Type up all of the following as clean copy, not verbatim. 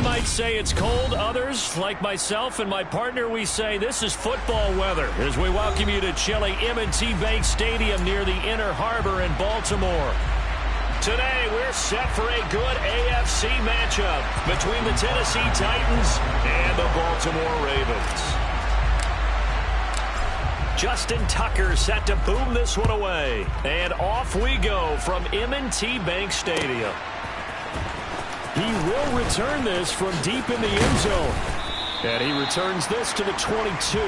might say it's cold. Others, like myself and my partner, we say this is football weather as we welcome you to chilly M&T Bank Stadium near the Inner Harbor in Baltimore. Today, we're set for a good AFC matchup between the Tennessee Titans and the Baltimore Ravens. Justin Tucker set to boom this one away. And off we go from M&T Bank Stadium. He will return this from deep in the end zone. And he returns this to the 22.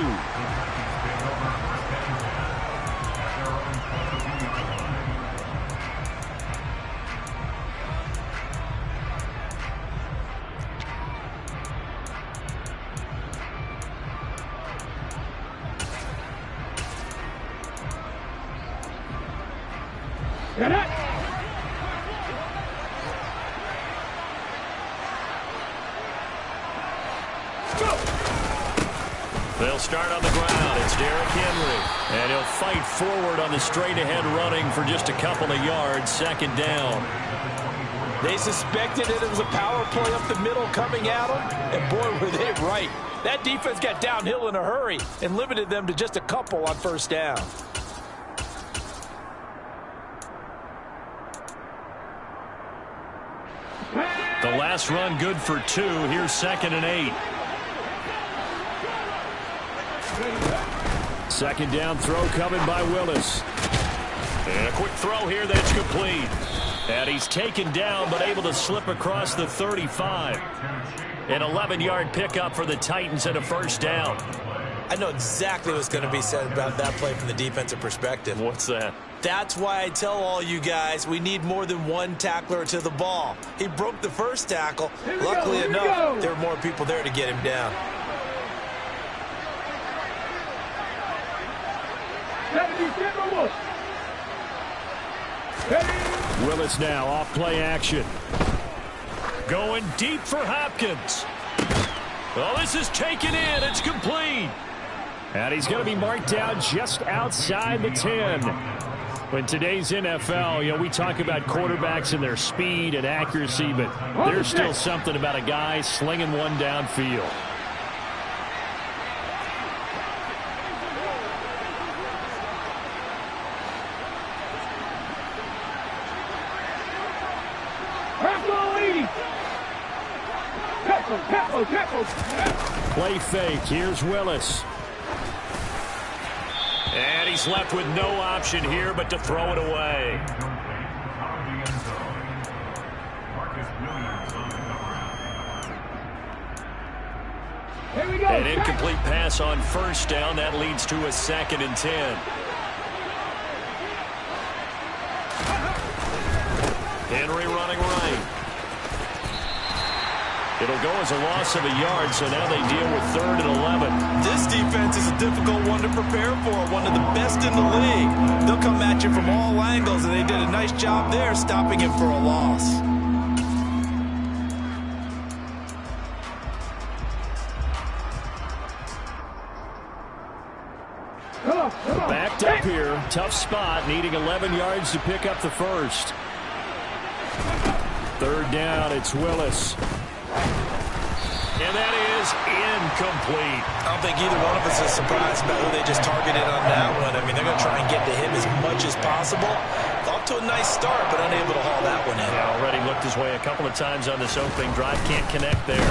They'll start on the ground. It's Derrick Henry. And he'll fight forward on the straight-ahead running for just a couple of yards. Second down. They suspected that it was a power play up the middle coming at them. And boy, were they right. That defense got downhill in a hurry and limited them to just a couple on first down. The last run good for 2. Here's 2nd and 8. Second down throw coming by Willis. And a quick throw here that's complete. And he's taken down but able to slip across the 35. An 11-yard pickup for the Titans and a first down. I know exactly what's going to be said about that play from the defensive perspective. What's that? That's why I tell all you guys we need more than one tackler to the ball. He broke the first tackle. Luckily enough, there were more people there to get him down. Willis now off play action. Going deep for Hopkins. Well, this is taken in. It's complete. And he's going to be marked down just outside the 10. In today's NFL, you know, we talk about quarterbacks and their speed and accuracy, but there's still something about a guy slinging one downfield. Play fake. Here's Willis. And he's left with no option here but to throw it away. An incomplete pass on first down. That leads to a 2nd and 10. Henry running right. It'll go as a loss of a yard, so now they deal with 3rd and 11. This defense is a difficult one to prepare for, one of the best in the league. They'll come at you from all angles, and they did a nice job there stopping him for a loss. Backed up here. Tough spot, needing 11 yards to pick up the first. 3rd down, it's Willis. And that is incomplete. I don't think either one of us is surprised about who they just targeted on that one. I mean, they're going to try and get to him as much as possible. Off to a nice start, but unable to haul that one in. Yeah, already looked his way a couple of times on this opening drive. Can't connect there.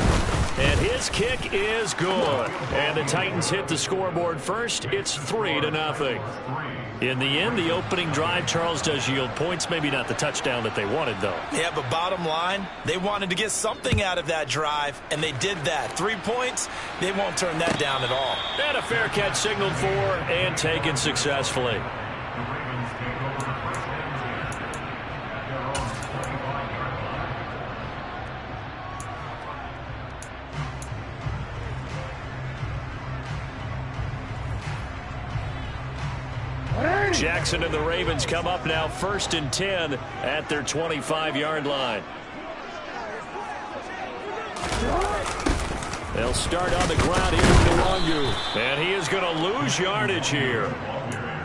And his kick is good. And the Titans hit the scoreboard first. It's 3-0. In the end, the opening drive, Charles, does yield points. Maybe not the touchdown that they wanted, though. Yeah, but bottom line, they wanted to get something out of that drive, and they did that. 3 points, they won't turn that down at all. And a fair catch signaled for and taken successfully. Jackson and the Ravens come up now 1st and 10 at their 25-yard line. They'll start on the ground here with Nwangwu. And he is going to lose yardage here.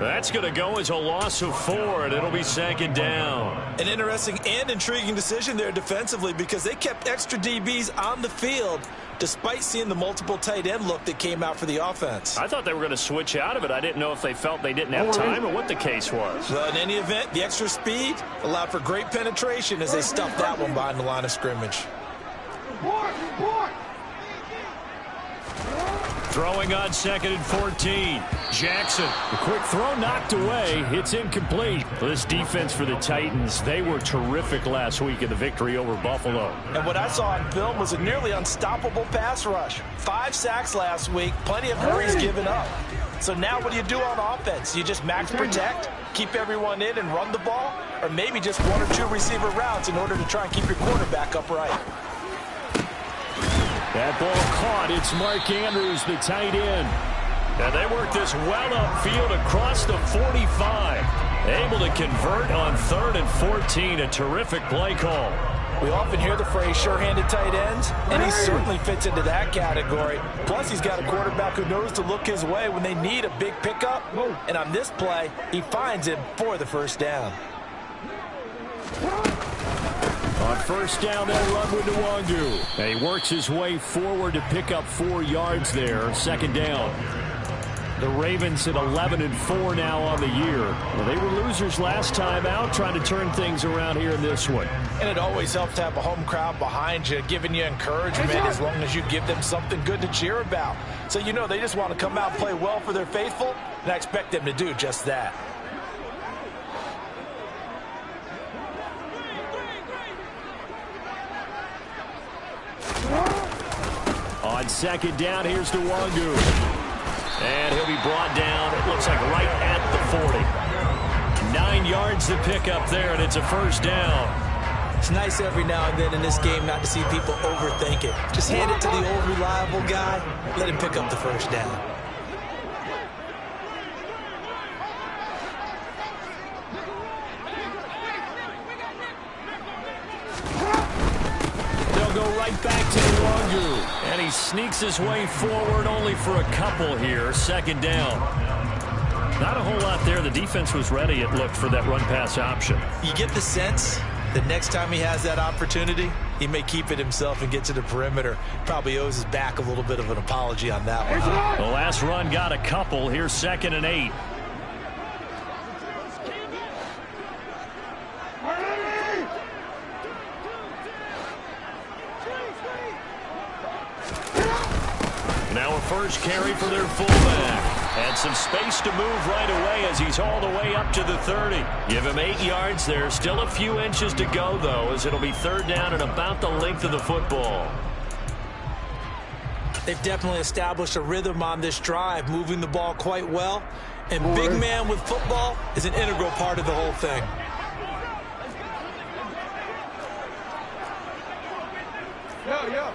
That's going to go as a loss of 4, and it'll be 2nd down. An interesting and intriguing decision there defensively because they kept extra DBs on the field despite seeing the multiple tight end look that came out for the offense. I thought they were going to switch out of it. I didn't know if they felt they didn't have time or what the case was. Well, in any event, the extra speed allowed for great penetration as they stuffed that one behind the line of scrimmage. Throwing on 2nd and 14. Jackson, the quick throw knocked away. It's incomplete. This defense for the Titans, they were terrific last week in the victory over Buffalo. And what I saw on film was a nearly unstoppable pass rush. 5 sacks last week, plenty of hurries given up. So now what do you do on offense? You just max protect, keep everyone in and run the ball, or maybe just 1 or 2 receiver routes in order to try and keep your quarterback upright. That ball caught. It's Mark Andrews, the tight end. And they work this well upfield across the 45. Able to convert on 3rd and 14. A terrific play call. We often hear the phrase sure-handed tight ends, and he certainly fits into that category. Plus, he's got a quarterback who knows to look his way when they need a big pickup. And on this play, he finds him for the 1st down. On 1st down, they'll run with Nwangu. And he works his way forward to pick up 4 yards there. 2nd down. The Ravens at 11-4 now on the year. Well, they were losers last time out, trying to turn things around here in this one. And it always helps to have a home crowd behind you, giving you encouragement as long as you give them something good to cheer about. So you know they just want to come out and play well for their faithful, and I expect them to do just that. On 2nd down, here's Nwangu. And he'll be brought down, it looks like right at the 40. 9 yards to pick up there, and it's a 1st down. It's nice every now and then in this game not to see people overthink it. Just hand it to the old reliable guy, let him pick up the 1st down. Go right back to Nwangu. And he sneaks his way forward only for a couple here. 2nd down. Not a whole lot there. The defense was ready, it looked, for that run-pass option. You get the sense that next time he has that opportunity, he may keep it himself and get to the perimeter. Probably owes his back a little bit of an apology on that one. The last run got a couple. Here's 2nd and 8. Now a 1st carry for their fullback. And some space to move right away as he's all the way up to the 30. Give him 8 yards there. Still a few inches to go, though, as it'll be 3rd down and about the length of the football. They've definitely established a rhythm on this drive, moving the ball quite well. And big man with football is an integral part of the whole thing. Yo.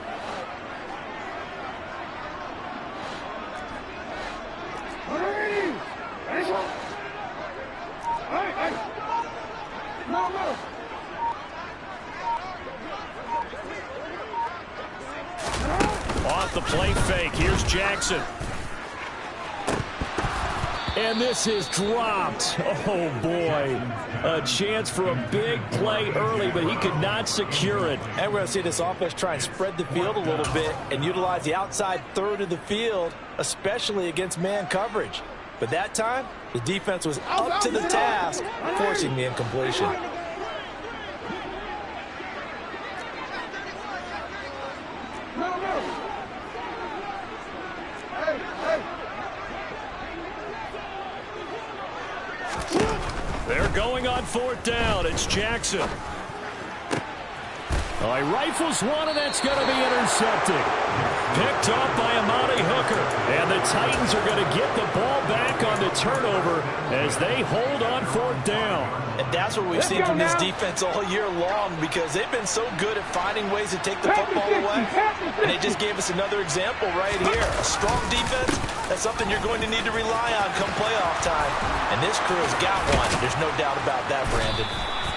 Off the play fake, here's Jackson. And this is dropped. Oh, boy. A chance for a big play early, but he could not secure it. And we're going to see this offense try and spread the field a little bit and utilize the outside 3rd of the field, especially against man coverage. But that time, the defense was up to the task, forcing the incompletion. They're going on 4th down. It's Jackson. He rifles one, and that's going to be intercepted. Picked off by Amani Hooker. And the Titans are going to get the ball back on the turnover as they hold on 4th down. And that's what we've seen from this defense all year long, because they've been so good at finding ways to take the football away. And they just gave us another example right here. A strong defense, that's something you're going to need to rely on come playoff time. And this crew has got one. There's no doubt about that, Brandon.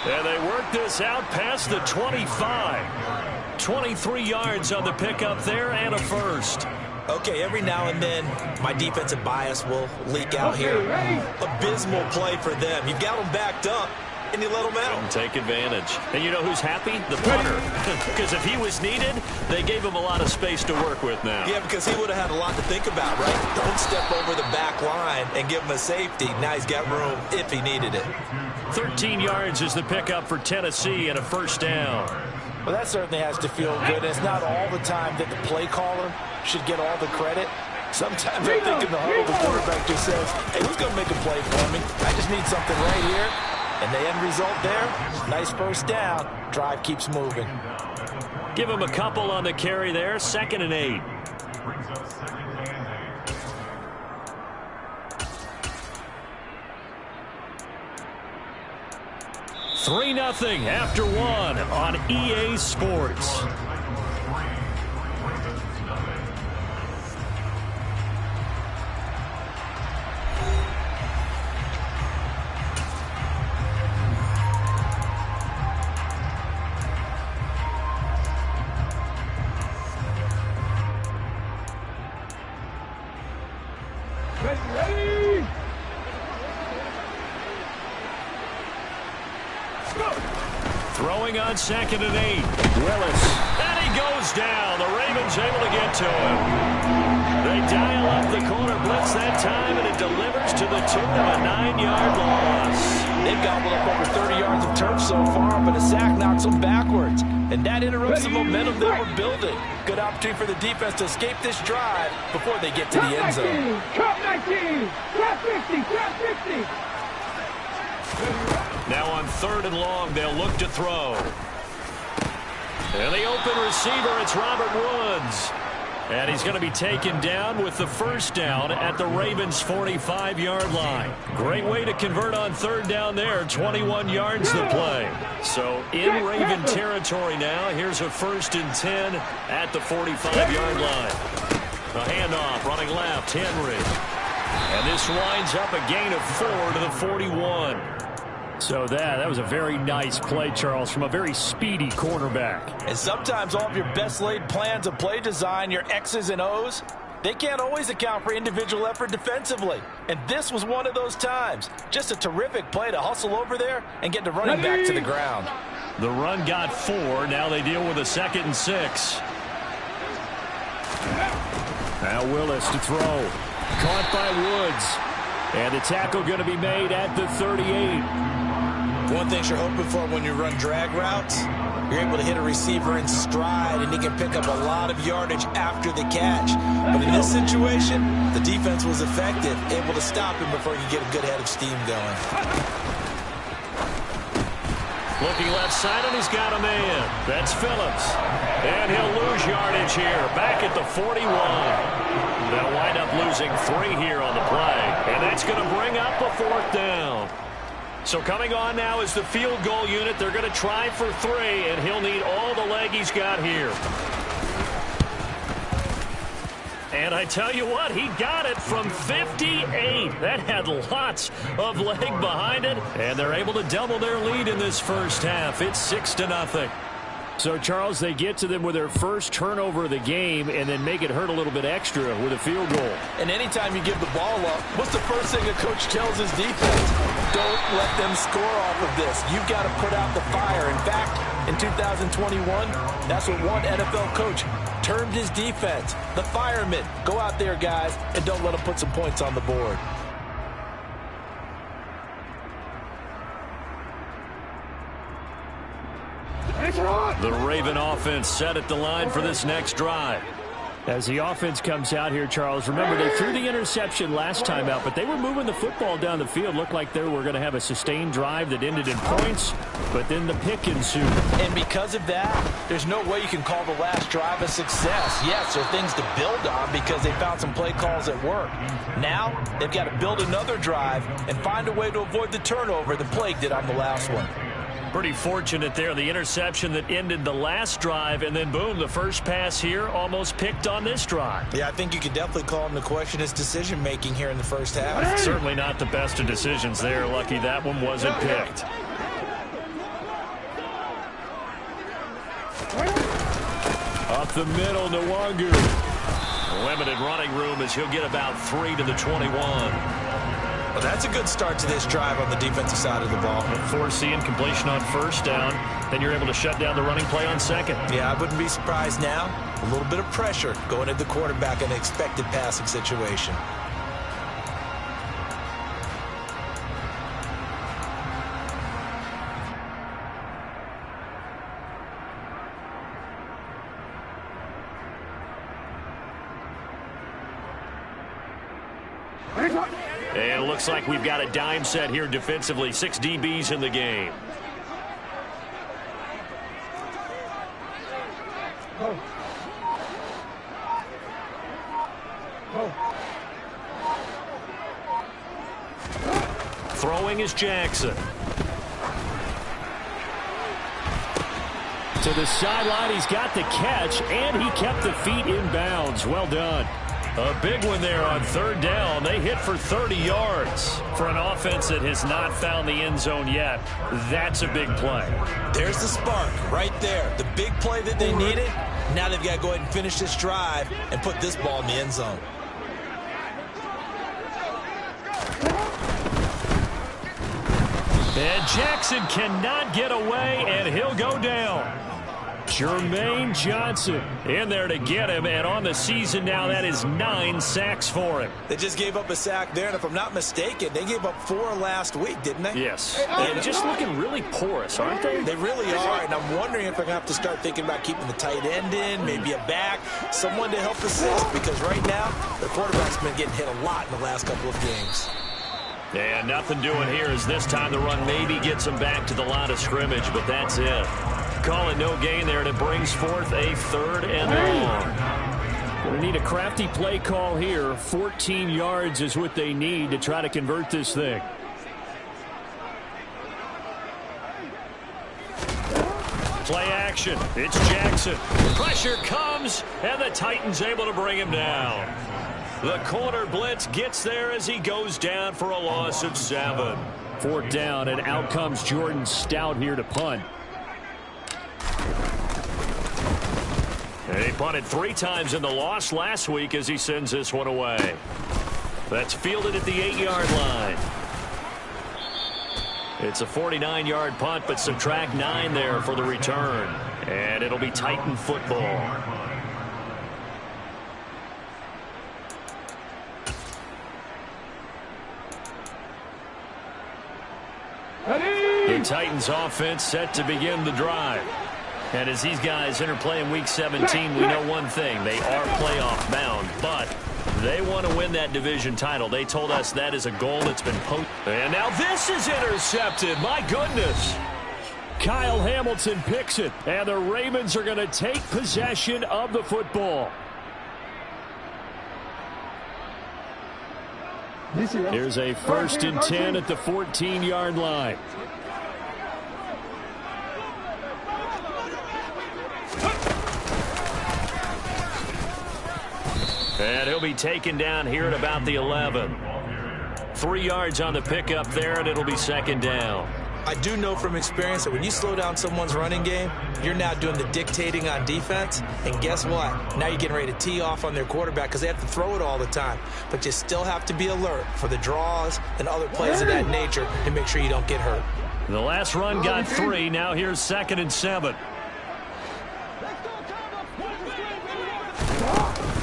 And they work this out past the 25. 23 yards on the pickup there and a 1st. Okay, every now and then, my defensive bias will leak out here. Abysmal play for them. You've got them backed up, and you let them out. And take advantage. And you know who's happy? The punter. Because if he was needed, they gave him a lot of space to work with now. Yeah, because he would have had a lot to think about, right? Don't step over the back line and give him a safety. Now he's got room if he needed it. 13 yards is the pickup for Tennessee and a first down. Well, that certainly has to feel good. And it's not all the time that the play caller should get all the credit. Sometimes I think in the huddle, the quarterback just says, hey, who's going to make a play for me? I just need something right here. And the end result there, nice first down. Drive keeps moving. Give him a couple on the carry there. 2nd and 8. 3-0 after 1 on EA Sports. Ready? Throwing on 2nd and 8. Willis. And he goes down. The Ravens able to get to him. They dial up the corner blitz that time, and it delivers to the tune of a 9-yard loss. They've gobbled up over 30 yards of turf so far, but a sack knocks them backwards. And that interrupts the momentum they were building. Good opportunity for the defense to escape this drive before they get to the end zone. Trap 19, trap 50, trap 50. Now on 3rd and long, they'll look to throw. And the open receiver, it's Robert Woods. And he's going to be taken down with the first down at the Ravens' 45-yard line. Great way to convert on 3rd down there. 21 yards to play. So in Raven territory now. Here's a 1st and 10 at the 45-yard line. A handoff running left, Henry. And this winds up a gain of 4 to the 41. So that was a very nice play, Charles, from a very speedy quarterback. And sometimes all of your best laid plans of play design, your X's and O's, they can't always account for individual effort defensively. And this was one of those times. Just a terrific play to hustle over there and get the running back to the ground. The run got 4. Now they deal with a 2nd and 6. Now Willis to throw. Caught by Woods. And the tackle going to be made at the 38. One thing you're hoping for when you run drag routes, you're able to hit a receiver in stride, and he can pick up a lot of yardage after the catch. But in this situation, the defense was effective, able to stop him before he could get a good head of steam going. Looking left side, and he's got a man. That's Phillips. And he'll lose yardage here, back at the 41. They'll wind up losing 3 here on the play, and that's going to bring up a 4th down. So coming on now is the field goal unit. They're going to try for 3, and he'll need all the leg he's got here. And I tell you what, he got it from 58. That had lots of leg behind it, and they're able to double their lead in this first half. It's 6-0. So, Charles, they get to them with their first turnover of the game and then make it hurt a little bit extra with a field goal. And anytime you give the ball up, what's the first thing a coach tells his defense? Don't let them score off of this. You've got to put out the fire. In fact, in 2021, that's what one NFL coach termed his defense. The firemen. Go out there, guys, and don't let them put some points on the board. The Raven offense set at the line for this next drive. As the offense comes out here, Charles, remember they threw the interception last time out, but they were moving the football down the field. Looked like they were going to have a sustained drive that ended in points, but then the pick ensued. And because of that, there's no way you can call the last drive a success. Yes, there are things to build on because they found some play calls at work. Now, they've got to build another drive and find a way to avoid the turnover that plagued it on the last one. Pretty fortunate there, the interception that ended the last drive, and then boom, the first pass here almost picked on this drive. Yeah, I think you could definitely call him to question his decision-making here in the first half. Certainly not the best of decisions there. Lucky that one wasn't picked. Up the middle, Nwangu. Limited running room as he'll get about 3 to the 21. Well, that's a good start to this drive on the defensive side of the ball. Forcing completion on first down. Then you're able to shut down the running play on second. Yeah, I wouldn't be surprised now. A little bit of pressure going at the quarterback in an expected passing situation. And it looks like we've got a dime set here defensively. 6 DBs in the game. Throwing is Jackson. To the sideline, he's got the catch, and he kept the feet in bounds. Well done. A big one there on third down. They hit for 30 yards. For an offense that has not found the end zone yet, that's a big play. There's the spark right there. The big play that they needed. Now they've got to go ahead and finish this drive and put this ball in the end zone. And Jackson cannot get away, and he'll go down. Jermaine Johnson in there to get him, and on the season now, that is 9 sacks for him. They just gave up a sack there, and if I'm not mistaken, they gave up 4 last week, didn't they? Yes. And just looking really porous, aren't they? They really are, and I'm wondering if they're going to have to start thinking about keeping the tight end in, maybe a back, someone to help assist, because right now, their quarterback's been getting hit a lot in the last couple of games. Yeah, nothing doing here as this time the run maybe gets them back to the line of scrimmage, but that's it. Call it no gain there, and it brings forth a 3rd and long. Going to need a crafty play call here. 14 yards is what they need to try to convert this thing. Play action. It's Jackson. Pressure comes, and the Titans able to bring him down. The corner blitz gets there as he goes down for a loss of 7. 4th down, and out comes Jordan Stout here to punt. He punted 3 times in the loss last week as he sends this one away. That's fielded at the 8-yard line. It's a 49-yard punt, but subtract 9 there for the return. And it'll be Titan football. The Titans offense set to begin the drive. And as these guys interplay in Week 17, we know one thing. They are playoff bound, but they want to win that division title. They told us that is a goal that's been posted. And now this is intercepted. My goodness. Kyle Hamilton picks it, and the Ravens are going to take possession of the football. Here's a 1st and 10 at the 14-yard line. And he'll be taken down here at about the 11. 3 yards on the pickup there, and it'll be 2nd down. I do know from experience that when you slow down someone's running game, you're now doing the dictating on defense. And guess what? Now you're getting ready to tee off on their quarterback because they have to throw it all the time. But you still have to be alert for the draws and other plays of that nature to make sure you don't get hurt. The last run got 3. Now here's 2nd and 7.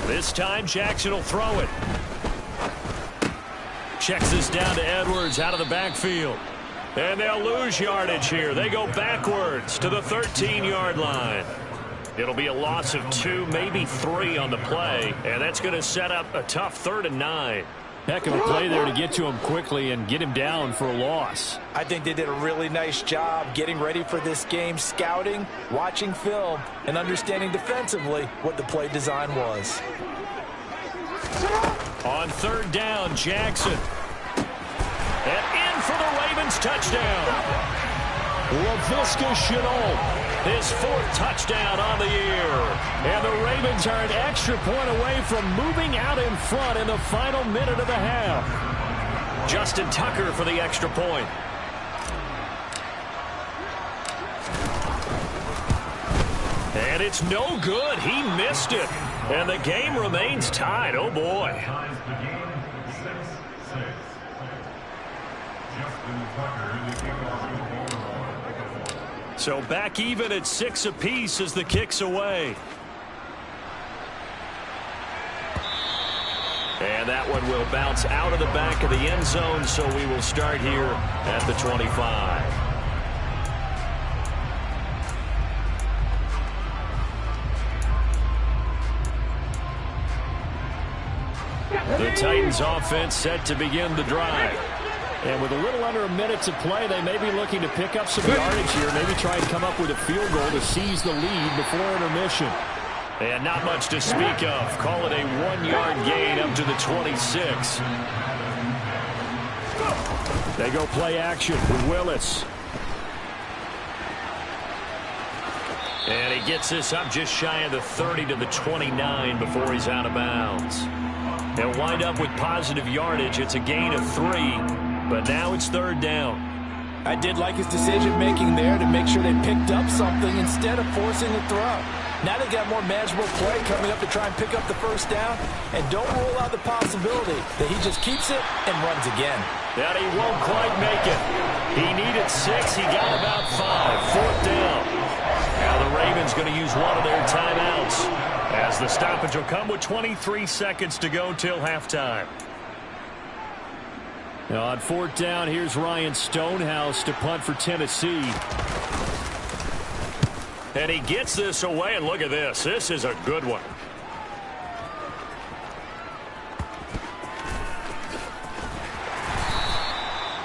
This time, Jackson will throw it. Checks this down to Edwards out of the backfield. And they'll lose yardage here. They go backwards to the 13-yard line. It'll be a loss of 2, maybe 3 on the play. And that's going to set up a tough 3rd and 9. Heck of a play there to get to him quickly and get him down for a loss. I think they did a really nice job getting ready for this game, scouting, watching film, and understanding defensively what the play design was. On 3rd down, Jackson. And in for the Ravens touchdown. Laviska Shenault, his 4th touchdown on the year. And the Ravens are an extra point away from moving out in front in the final minute of the half. Justin Tucker for the extra point. And it's no good. He missed it. And the game remains tied. Oh, boy. So back even at 6 apiece as the kick's away. And that one will bounce out of the back of the end zone, so we will start here at the 25. The Titans offense set to begin the drive. And with a little under a minute to play, they may be looking to pick up some yardage here, maybe try and come up with a field goal to seize the lead before intermission. And not much to speak of. Call it a 1-yard gain up to the 26. They go play action with Willis. And he gets this up just shy of the 30 to the 29 before he's out of bounds. They'll wind up with positive yardage. It's a gain of 3, but now it's 3rd down. I did like his decision-making there to make sure they picked up something instead of forcing the throw. Now they got more manageable play coming up to try and pick up the 1st down, and don't rule out the possibility that he just keeps it and runs again. And he won't quite make it. He needed 6. He got about 5. 4th down. Now the Ravens going to use one of their timeouts as the stoppage will come with 23 seconds to go till halftime. Now on 4th down, here's Ryan Stonehouse to punt for Tennessee. And he gets this away, and look at this. This is a good one.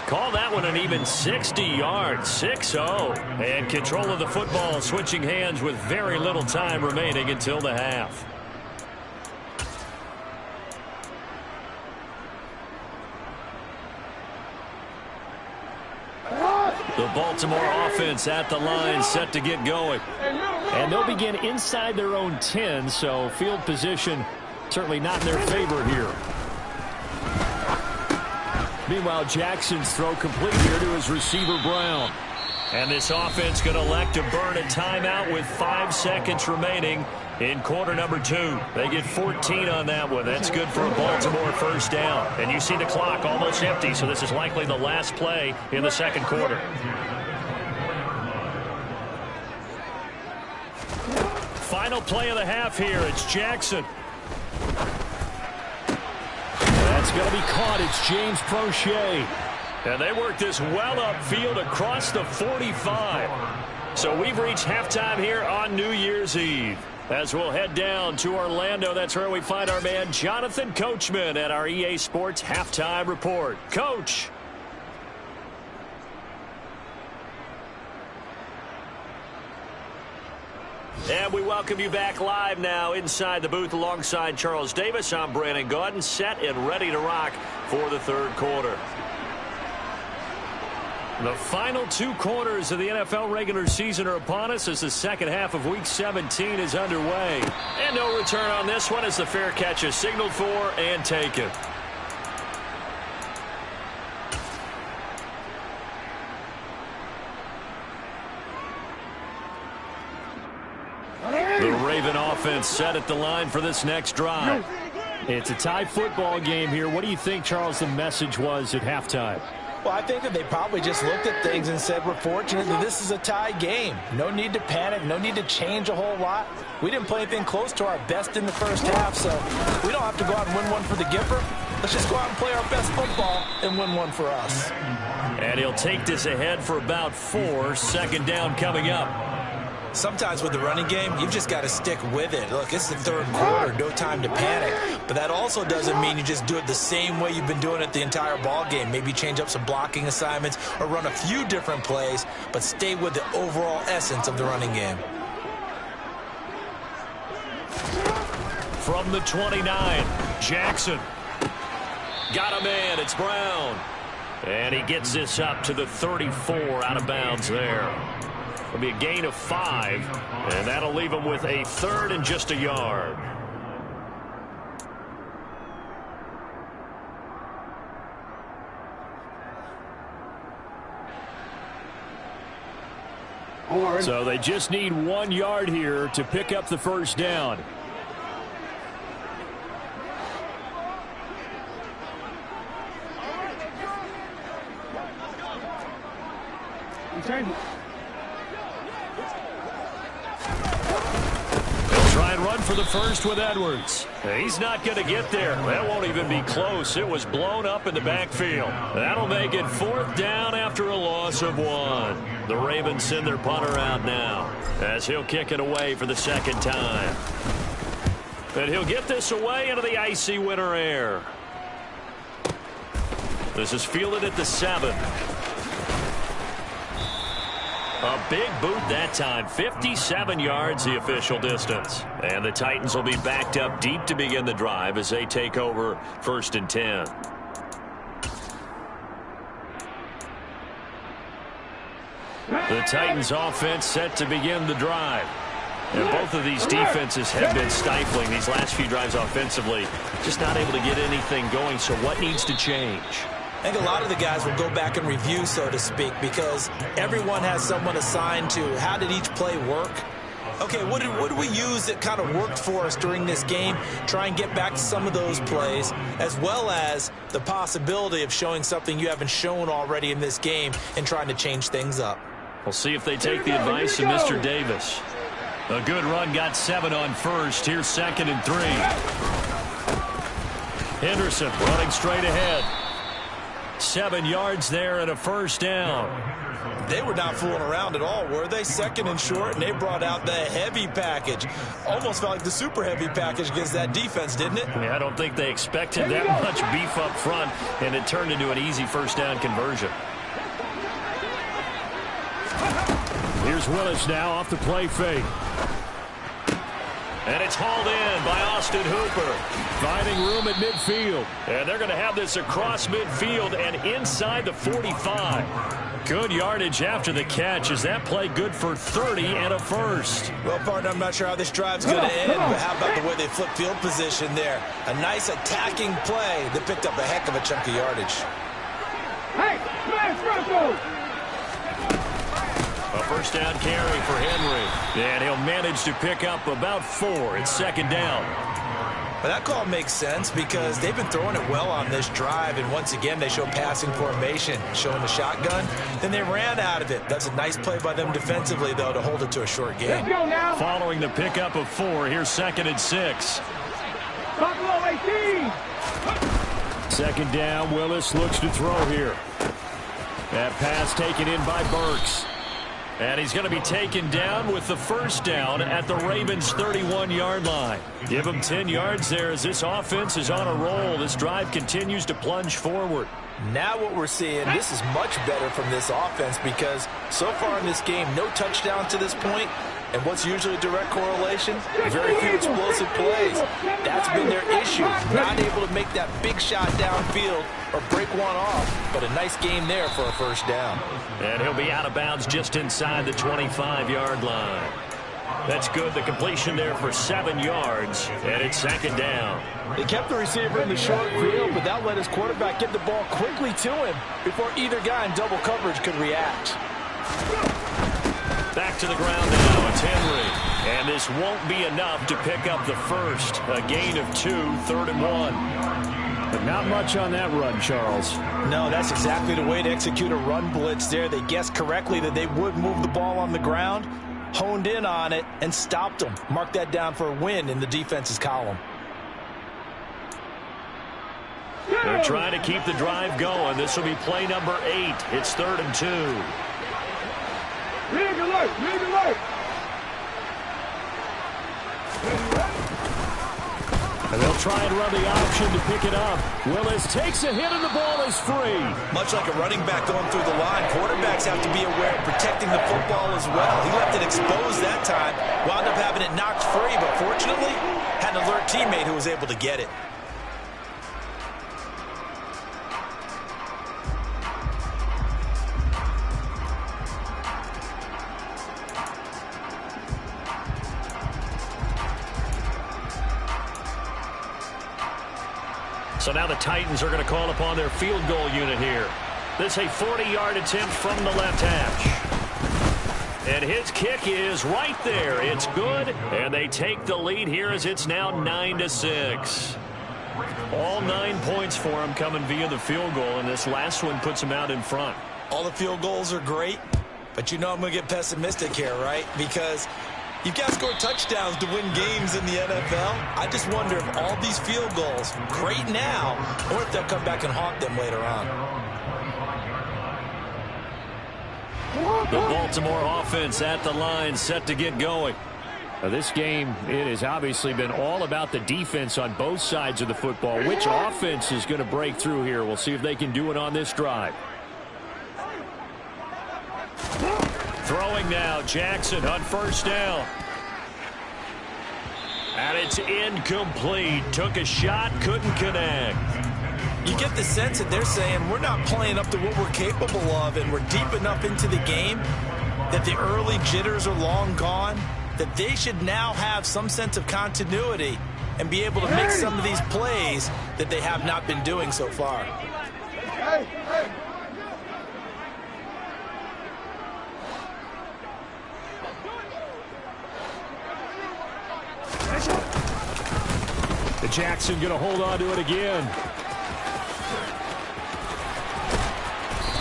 Call that one an even 60 yards, 6-0. And control of the football switching hands with very little time remaining until the half. The Baltimore offense at the line set to get going. And they'll begin inside their own 10, so field position certainly not in their favor here. Meanwhile, Jackson's throw complete here to his receiver, Brown. And this offense going to elect to burn a timeout with 5 seconds remaining in quarter number 2. They get 14 on that one. That's good for a Baltimore 1st down. And you see the clock almost empty, so this is likely the last play in the 2nd quarter. Final play of the half here. It's Jackson. That's going to be caught. It's James Prochet. And they work this well upfield across the 45. So we've reached halftime here on New Year's Eve. As we'll head down to Orlando, that's where we find our man Jonathan Coachman at our EA Sports Halftime Report. Coach. And we welcome you back live now inside the booth alongside Charles Davis. I'm Brandon Gaudin, set and ready to rock for the 3rd quarter. The final 2 quarters of the NFL regular season are upon us as the 2nd half of Week 17 is underway. And no return on this one as the fair catch is signaled for and taken. The Raven offense set at the line for this next drive. It's a tie football game here. What do you think, Charles, the message was at halftime? Well, I think that they probably just looked at things and said, we're fortunate that this is a tie game. No need to panic. No need to change a whole lot. We didn't play anything close to our best in the 1st half, so we don't have to go out and win one for the giver. Let's just go out and play our best football and win one for us. And he'll take this ahead for about 4. 2nd down coming up. Sometimes with the running game, you've just got to stick with it. Look, it's the 3rd quarter, no time to panic. But that also doesn't mean you just do it the same way you've been doing it the entire ball game. Maybe change up some blocking assignments or run a few different plays, but stay with the overall essence of the running game. From the 29, Jackson. Got a man, it's Brown. And he gets this up to the 34 out of bounds there. It'll be a gain of 5, and that'll leave him with a 3rd and just a yard. So they just need 1 yard here to pick up the 1st down. Change it. Try and run for the first with Edwards. He's not going to get there. That won't even be close. It was blown up in the backfield. That'll make it 4th down after a loss of 1. The Ravens send their punter out now as he'll kick it away for the 2nd time. And he'll get this away into the icy winter air. This is fielded at the 7. A big boot that time, 57 yards the official distance. And the Titans will be backed up deep to begin the drive as they take over 1st and 10. The Titans offense set to begin the drive. And both of these defenses have been stifling these last few drives offensively. Just not able to get anything going, so what needs to change? I think a lot of the guys will go back and review, so to speak, because everyone has someone assigned to how did each play work. Okay, what did we use that kind of worked for us during this game? Try and get back to some of those plays, as well as the possibility of showing something you haven't shown already in this game and trying to change things up. We'll see if they take the advice of Mr. Davis. A good run, got 7 on first. Here's 2nd and 3. Henderson running straight ahead. 7 yards there and a 1st down. They were not fooling around at all, were they? 2nd and short, and they brought out the heavy package. Almost felt like the super heavy package against that defense, didn't it? I don't think they expected that much beef up front, and it turned into an easy 1st down conversion. Here's Willis now off the play fake. And it's hauled in by Austin Hooper. Finding room at midfield. And they're going to have this across midfield and inside the 45. Good yardage after the catch. Is that play good for 30 and a 1st? Well, partner, I'm not sure how this drive's going to end, but how about the way they flip field position there? A nice attacking play that picked up a heck of a chunk of yardage. Hey, smash Bronco! A 1st down carry for Henry. And he'll manage to pick up about 4. It's 2nd down. Well, that call makes sense because they've been throwing it well on this drive, and once again they show passing formation, showing the shotgun. Then they ran out of it. That's a nice play by them defensively, though, to hold it to a short game. Let's go now. Following the pickup of 4, here's 2nd and 6. Buffalo 18. 2nd down, Willis looks to throw here. That pass taken in by Burks. And he's going to be taken down with the 1st down at the Ravens' 31-yard line. Give him 10 yards there as this offense is on a roll. This drive continues to plunge forward. Now what we're seeing, this is much better from this offense because so far in this game, no touchdowns to this point. And what's usually a direct correlation? Very few explosive plays. That's been their issue. Not able to make that big shot downfield or break one off. But a nice game there for a 1st down. And he'll be out of bounds just inside the 25-yard line. That's good. The completion there for 7 yards. And it's 2nd down. They kept the receiver in the short field, but that let his quarterback get the ball quickly to him before either guy in double coverage could react. Back to the ground now. It's Henry. And this won't be enough to pick up the 1st. A gain of 2, 3rd and 1. But not much on that run, Charles. No, that's exactly the way to execute a run blitz there. They guessed correctly that they would move the ball on the ground, honed in on it, and stopped them. Mark that down for a win in the defense's column. They're trying to keep the drive going. This will be play number 8. It's 3rd and 2. Rig alert! Rig alert! And they'll try and run the option to pick it up. Willis takes a hit and the ball is free. Much like a running back going through the line, quarterbacks have to be aware of protecting the football as well. He left it exposed that time, wound up having it knocked free, but fortunately, had an alert teammate who was able to get it. So now the Titans are going to call upon their field goal unit here. This is a 40-yard attempt from the left hash. And his kick is right there. It's good, and they take the lead here as it's now 9-6. All 9 points for him coming via the field goal, and this last one puts him out in front. All the field goals are great, But you know I'm going to get pessimistic here, right? Because you've got to score touchdowns to win games in the NFL. I just wonder if all these field goals, great now, or if they'll come back and haunt them later on. The Baltimore offense at the line, set to get going. Now, this game, it has obviously been all about the defense on both sides of the football. Which offense is going to break through here? We'll see if they can do it on this drive. Throwing now, Jackson on first down. And it's incomplete. Took a shot, couldn't connect. You get the sense that they're saying we're not playing up to what we're capable of, and we're deep enough into the game that the early jitters are long gone, that they should now have some sense of continuity and be able to make some of these plays that they have not been doing so far. The Jackson going to hold on to it again.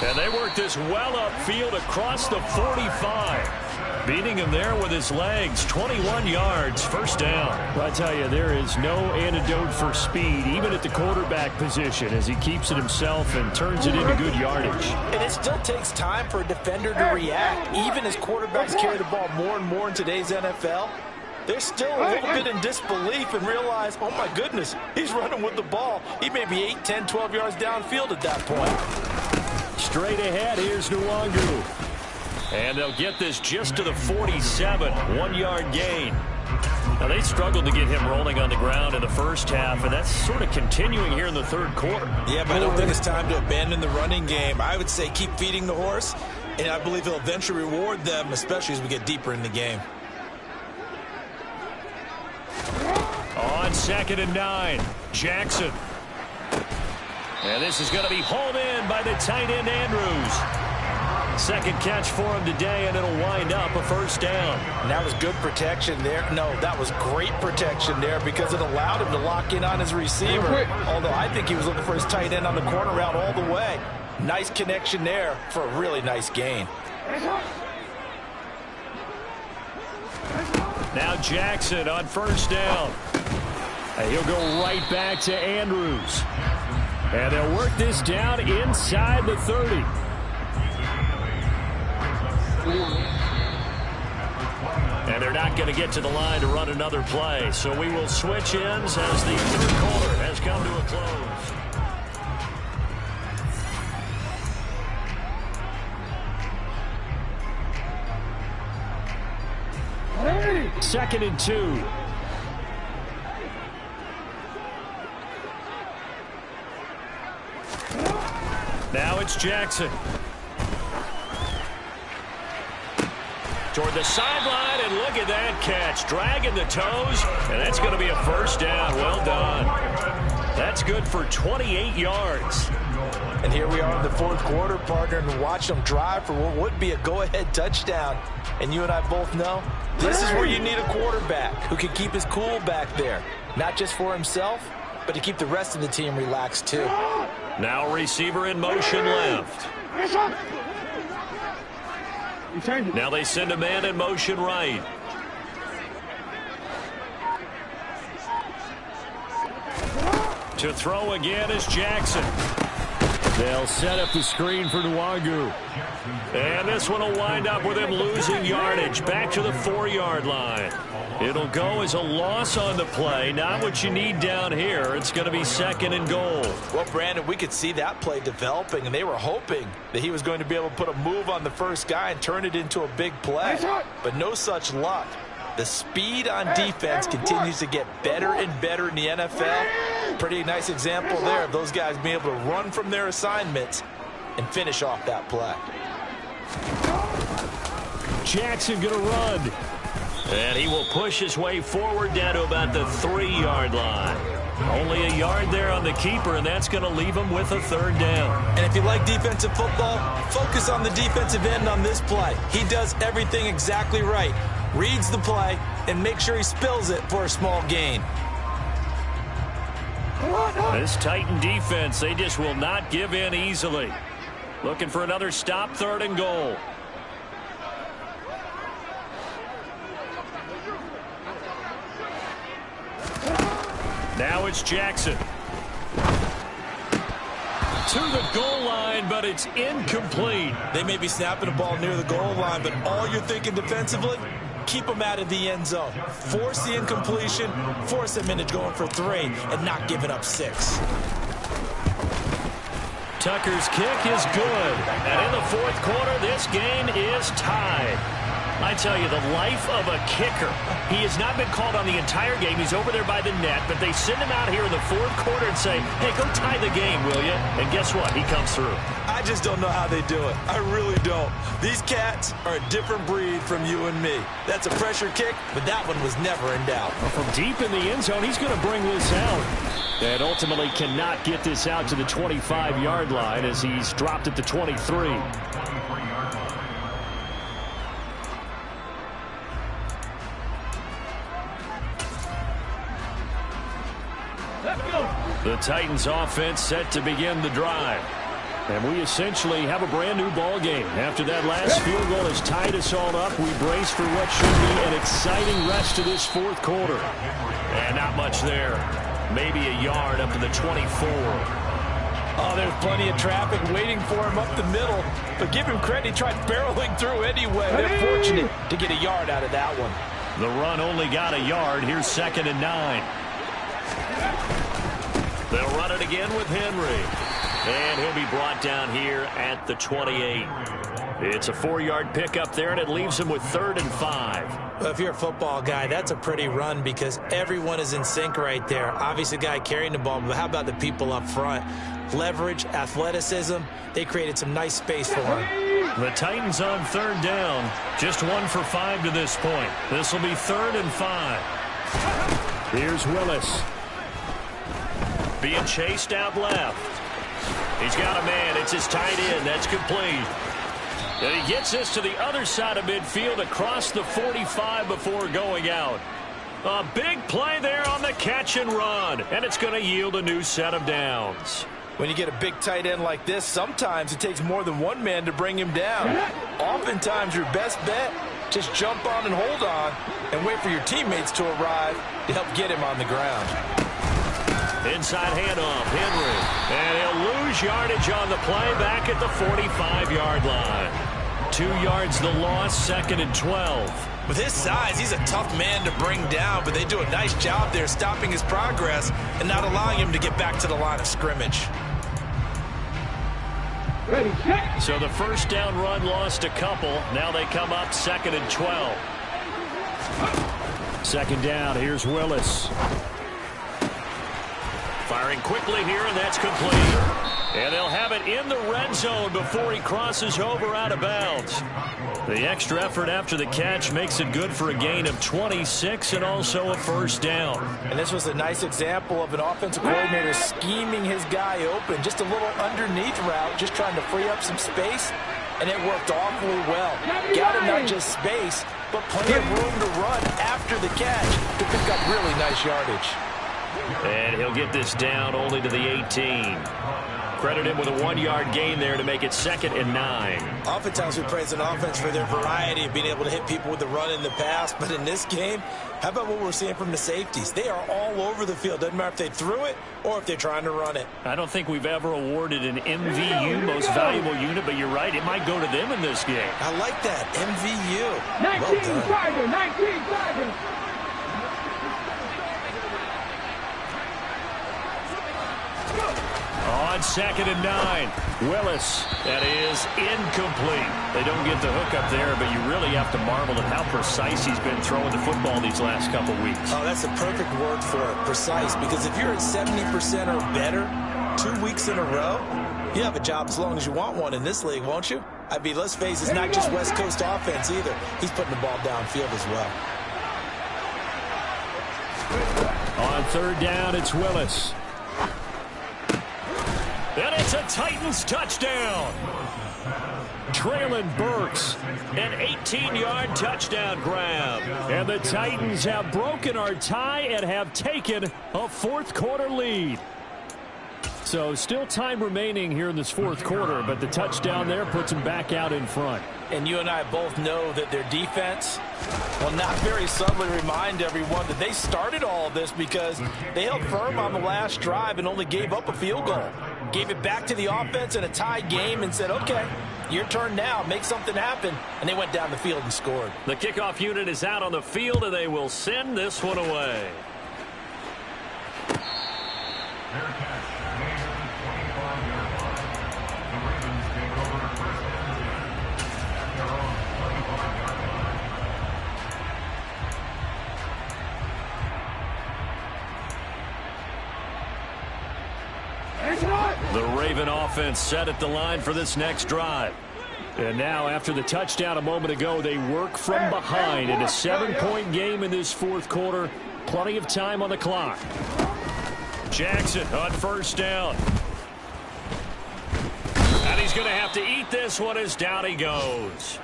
And they work this well upfield across the 45. Beating him there with his legs. 21 yards, first down. I tell you, there is no antidote for speed, even at the quarterback position, as he keeps it himself and turns it into good yardage. And it still takes time for a defender to react. Even as quarterbacks carry the ball more and more in today's NFL, they're still a little bit in disbelief and realize, oh my goodness, he's running with the ball. He may be 8, 10, 12 yards downfield at that point. Straight ahead, here's Nwangu. And they'll get this just to the 47, 1-yard gain. Now, they struggled to get him rolling on the ground in the first half, and that's sort of continuing here in the third quarter. Yeah, but I don't think it's time to abandon the running game. I would say keep feeding the horse, and I believe he'll eventually reward them, especially as we get deeper in the game. On 2nd and 9, Jackson. And this is going to be hauled in by the tight end, Andrews. Second catch for him today, and it'll wind up a first down. And that was good protection there. No, that was great protection there because it allowed him to lock in on his receiver. Although I think he was looking for his tight end on the corner route all the way. Nice connection there for a really nice gain. Now Jackson on first down. And he'll go right back to Andrews. And they'll work this down inside the 30. And they're not going to get to the line to run another play. So we will switch ends as the third quarter has come to a close. 2nd and 2. Now it's Jackson. Toward the sideline, and look at that catch. Dragging the toes, and that's going to be a first down. Well done. That's good for 28 yards. And here we are in the fourth quarter, partner, and watch them drive for what would be a go-ahead touchdown. And you and I both know this is where you need a quarterback who can keep his cool back there. Not just for himself, but to keep the rest of the team relaxed too. Now receiver in motion left. Now they send a man in motion right. To throw again is Jackson. They'll set up the screen for Nwangu. And this one will wind up with him losing yardage back to the 4-yard line. It'll go as a loss on the play. Not what you need down here. It's going to be 2nd and goal. Well, Brandon, we could see that play developing, and they were hoping that he was going to be able to put a move on the first guy and turn it into a big play. But no such luck. The speed on defense continues to get better and better in the NFL. Pretty nice example there of those guys being able to run from their assignments and finish off that play. Jackson going to run. And he will push his way forward down to about the 3-yard line. Only a yard there on the keeper, and that's going to leave him with a third down. And if you like defensive football, focus on the defensive end on this play. He does everything exactly right. Reads the play and makes sure he spills it for a small gain. This Titan defense, they just will not give in easily. Looking for another stop, 3rd and goal. Now it's Jackson. To the goal line, but it's incomplete. They may be snapping the ball near the goal line, but all you're thinking defensively, keep them out of the end zone. Force the incompletion, force them into going for 3, and not giving up 6. Tucker's kick is good. And in the fourth quarter, this game is tied. I tell you, the life of a kicker. He has not been called on the entire game. He's over there by the net, but they send him out here in the fourth quarter and say, hey, go tie the game, will you? And guess what? He comes through. I just don't know how they do it. I really don't. These cats are a different breed from you and me. That's a pressure kick, but that one was never in doubt. From deep in the end zone, he's going to bring this out. And ultimately cannot get this out to the 25-yard line as he's dropped at the 23. The Titans offense set to begin the drive. And we essentially have a brand new ball game. After that last field goal has tied us all up, we brace for what should be an exciting rest of this fourth quarter. And not much there. Maybe a yard up to the 24. Oh, there's plenty of traffic waiting for him up the middle. But give him credit, he tried barreling through anyway. They're fortunate to get a yard out of that one. The run only got a yard. Here's 2nd and 9. They'll run it again with Henry. And he'll be brought down here at the 28. It's a 4-yard pickup there, and it leaves him with 3rd and 5. Well, if you're a football guy, that's a pretty run because everyone is in sync right there. Obviously, the guy carrying the ball, but how about the people up front? Leverage, athleticism, they created some nice space for him. The Titans on 3rd down. Just 1 for 5 to this point. This will be 3rd and 5. Here's Willis. Being chased out left. He's got a man. It's his tight end. That's complete. And he gets this to the other side of midfield across the 45 before going out. A big play there on the catch and run. And it's going to yield a new set of downs. When you get a big tight end like this, sometimes it takes more than one man to bring him down. Oftentimes, your best bet, just jump on and hold on and wait for your teammates to arrive to help get him on the ground. Inside handoff, Henry. And he'll lose yardage on the play back at the 45-yard line. 2 yards the loss, 2nd and 12. With his size, he's a tough man to bring down, but they do a nice job there stopping his progress and not allowing him to get back to the line of scrimmage. So the first down run lost a couple. Now they come up 2nd and 12. 2nd down, here's Willis. Firing quickly here, and that's complete. And they'll have it in the red zone before he crosses over out of bounds. The extra effort after the catch makes it good for a gain of 26 and also a first down. And this was a nice example of an offensive coordinator scheming his guy open. Just a little underneath route, just trying to free up some space, and it worked awfully well. Got him not just space, but plenty of room to run after the catch to pick up really nice yardage. And he'll get this down only to the 18. Credit him with a 1-yard gain there to make it 2nd and 9. Oftentimes we praise an offense for their variety of being able to hit people with the run in the pass. But in this game, how about what we're seeing from the safeties? They are all over the field. Doesn't matter if they threw it or if they're trying to run it. I don't think we've ever awarded an MVU, most valuable unit, but you're right. It might go to them in this game. I like that. MVU. 19 Tiger, 19 Tiger. On 2nd and 9, Willis. That is incomplete. They don't get the hook up there, but you really have to marvel at how precise he's been throwing the football these last couple weeks. Oh, that's the perfect word for it, precise, because if you're at 70% or better 2 weeks in a row, you have a job as long as you want one in this league, won't you? I mean, let's face it, it's not just West Coast offense either. He's putting the ball downfield as well. On 3rd down, it's Willis. And it's a Titans touchdown. Traylon Burks, an 18-yard touchdown grab. And the Titans have broken our tie and have taken a fourth-quarter lead. So still time remaining here in this fourth quarter, but the touchdown there puts them back out in front. And you and I both know that their defense will not very subtly remind everyone that they started all of this because they held firm on the last drive and only gave up a field goal. Gave it back to the offense in a tied game and said, okay, your turn now, make something happen. And they went down the field and scored. The kickoff unit is out on the field, and they will send this one away. The Raven offense set at the line for this next drive. And now, after the touchdown a moment ago, they work from behind in a 7-point game in this fourth quarter. Plenty of time on the clock. Jackson on first down. And he's going to have to eat this one as down he goes.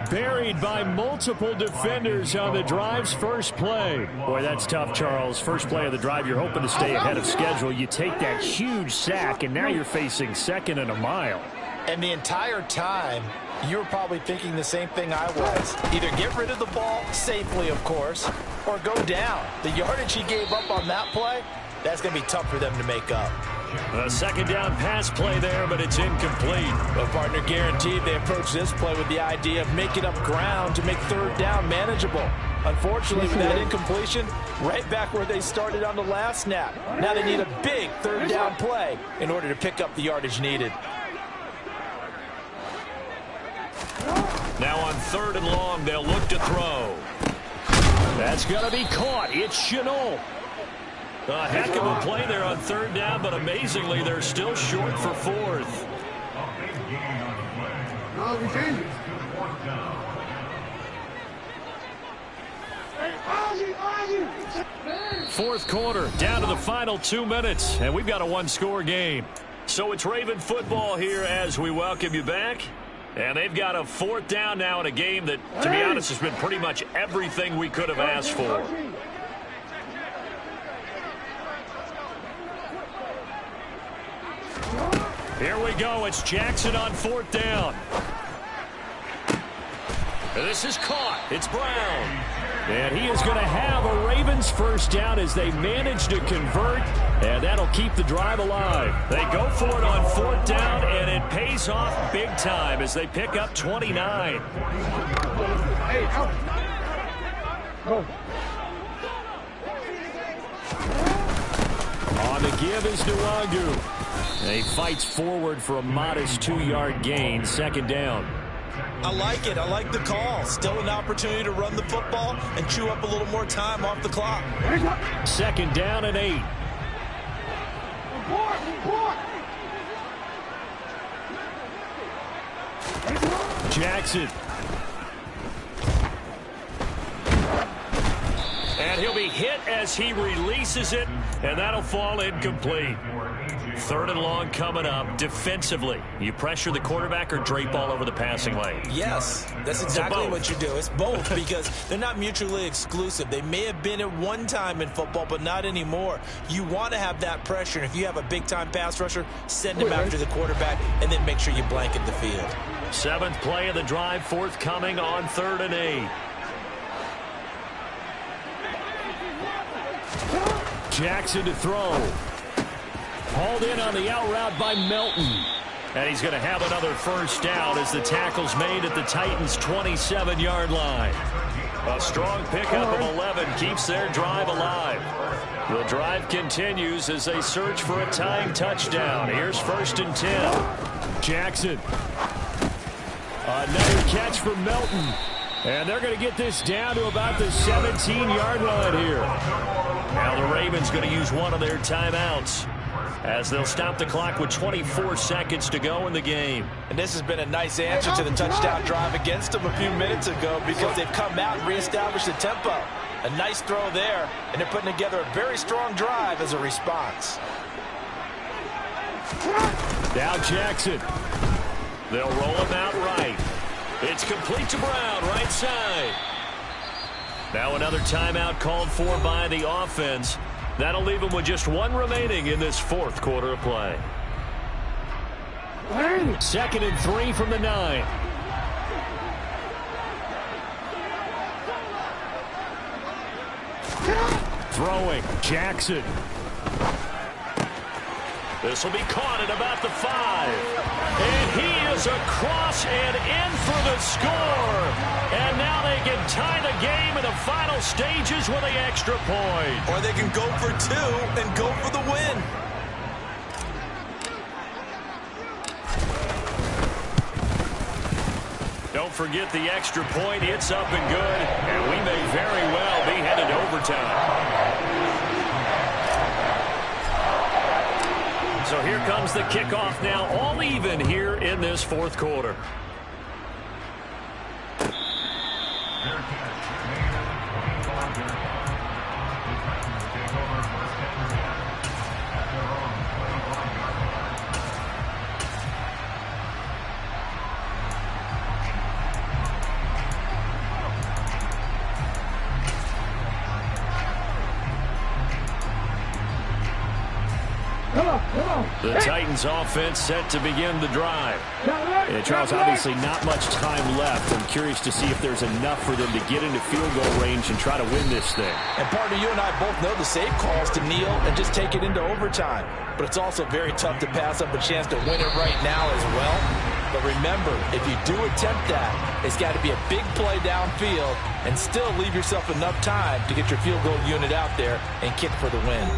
Buried by multiple defenders on the drive's first play. Boy, that's tough, Charles. First play of the drive, you're hoping to stay ahead of schedule. You take that huge sack, and now you're facing second and a mile. And the entire time, you were probably thinking the same thing I was. Either get rid of the ball safely, of course, or go down. The yardage he gave up on that play, that's going to be tough for them to make up. A second down pass play there, but it's incomplete. Well, partner, guaranteed they approach this play with the idea of making up ground to make third down manageable. Unfortunately, with that incompletion, right back where they started on the last snap. Now they need a big third down play in order to pick up the yardage needed. Now on third and long, they'll look to throw. That's going to be caught. It's Shenault. A heck of a play there on third down, but amazingly, they're still short for fourth. Fourth quarter, down to the final 2 minutes, and we've got a one-score game. So it's Raven football here as we welcome you back. And they've got a fourth down now in a game that, to be honest, has been pretty much everything we could have asked for. Here we go. It's Jackson on fourth down. This is caught. It's Brown. And he is going to have a Ravens first down as they manage to convert, and that'll keep the drive alive. They go for it on fourth down, and it pays off big time as they pick up 29. On the give is Nwangu. He fights forward for a modest 2-yard gain, second down. I like it. I like the call. Still an opportunity to run the football and chew up a little more time off the clock. Second down and 8. Jackson. And he'll be hit as he releases it, and that'll fall incomplete. Third and long coming up. Defensively, you pressure the quarterback or drape all over the passing lane? Yes, that's exactly what you do. It's both because they're not mutually exclusive. They may have been at one time in football, but not anymore. You want to have that pressure, and if you have a big-time pass rusher, send him after the quarterback, and then make sure you blanket the field. Seventh play of the drive, forthcoming on third and 8. Jackson to throw. Hauled in on the out route by Melton. And he's going to have another first down as the tackle's made at the Titans' 27-yard line. A strong pickup of 11 keeps their drive alive. The drive continues as they search for a tying touchdown. Here's first and 10. Jackson. Another catch for Melton. And they're going to get this down to about the 17-yard line here. Now the Ravens going to use one of their timeouts as they'll stop the clock with 24 seconds to go in the game. And this has been a nice answer to the touchdown drive against them a few minutes ago because they've come out and reestablished the tempo. A nice throw there, and they're putting together a very strong drive as a response. Now Jackson. They'll roll him out right. It's complete to Brown, right side. Now another timeout called for by the offense That'll leave them with just one remaining in this fourth quarter of play. 2nd and 3 from the 9. Throwing, Jackson. This will be caught at about the 5. And he is across and in for the score. And now they can tie the game in the final stages with the extra point. Or they can go for 2 and go for the win. Don't forget the extra point. It's up and good. And we may very well be headed to overtime. So here comes the kickoff now, all even here in this fourth quarter. The Titans offense set to begin the drive. And Charles, obviously not much time left. I'm curious to see if there's enough for them to get into field goal range and try to win this thing. And partner, you and I both know the safe calls to kneel and just take it into overtime. But it's also very tough to pass up a chance to win it right now as well. But remember, if you do attempt that, it's got to be a big play downfield and still leave yourself enough time to get your field goal unit out there and kick for the win.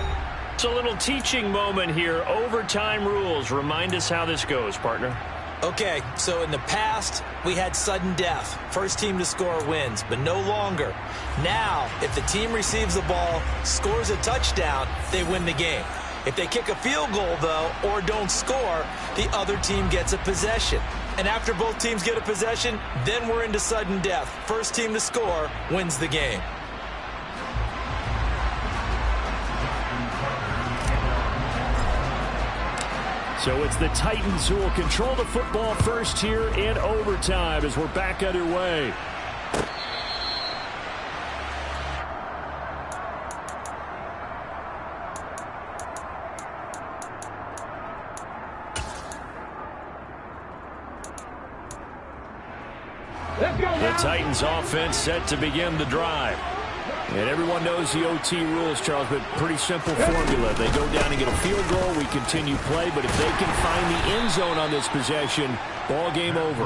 It's a little teaching moment here. Overtime rules. Remind us how this goes, partner. Okay, so in the past, we had sudden death. First team to score wins, but no longer. Now, if the team receives the ball, scores a touchdown, they win the game. If they kick a field goal, though, or don't score, the other team gets a possession. And after both teams get a possession, then we're into sudden death. First team to score wins the game. So it's the Titans who will control the football first here in overtime as we're back underway. The Titans offense set to begin the drive. And everyone knows the OT rules, Charles, but pretty simple formula. They go down and get a field goal, we continue play, but if they can find the end zone on this possession, ball game over.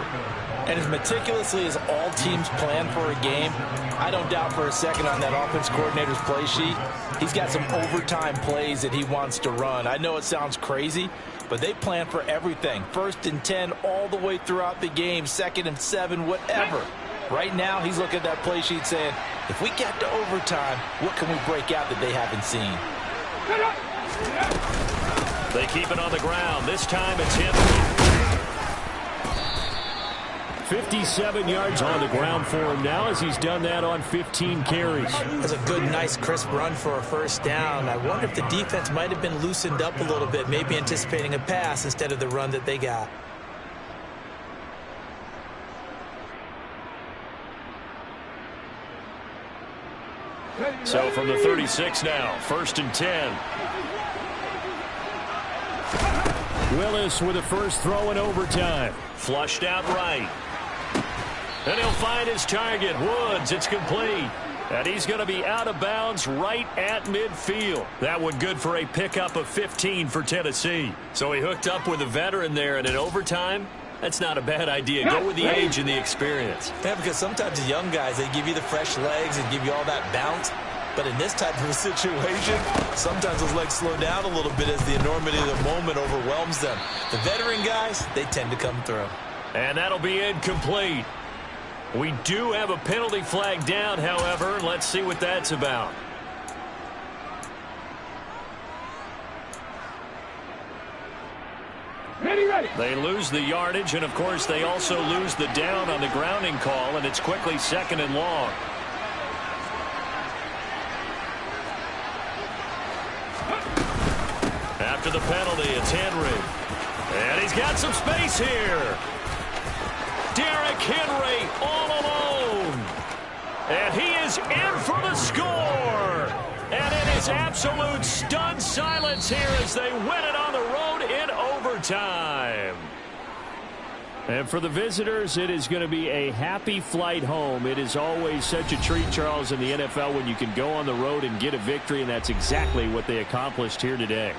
And as meticulously as all teams plan for a game, I don't doubt for a second on that offense coordinator's play sheet, he's got some overtime plays that he wants to run. I know it sounds crazy, but they plan for everything. 1st and 10 all the way throughout the game, 2nd and 7, whatever. Right now, he's looking at that play sheet saying, if we get to overtime, what can we break out that they haven't seen? They keep it on the ground. This time it's Henry. 57 yards on the ground for him now as he's done that on 15 carries. That's a good, nice, crisp run for a first down. I wonder if the defense might have been loosened up a little bit, maybe anticipating a pass instead of the run that they got. So from the 36 now, 1st and 10. Willis with a first throw in overtime. Flushed out right. And he'll find his target, Woods. It's complete. And he's going to be out of bounds right at midfield. That one good for a pickup of 15 for Tennessee. So he hooked up with a veteran there, and in overtime, that's not a bad idea. Go with the age and the experience. Yeah, because sometimes the young guys, they give you the fresh legs and give you all that bounce. But in this type of a situation, sometimes those legs slow down a little bit as the enormity of the moment overwhelms them. The veteran guys, they tend to come through. And that'll be incomplete. We do have a penalty flag down, however. Let's see what that's about. Ready. They lose the yardage, and of course they also lose the down on the grounding call, and it's quickly 2nd and long. After the penalty, it's Henry. And he's got some space here. Derrick Henry all alone. And he is in for the score. And it is absolute stunned silence here as they win it on the road in overtime. And for the visitors, it is going to be a happy flight home. It is always such a treat, Charles, in the NFL when you can go on the road and get a victory, and that's exactly what they accomplished here today.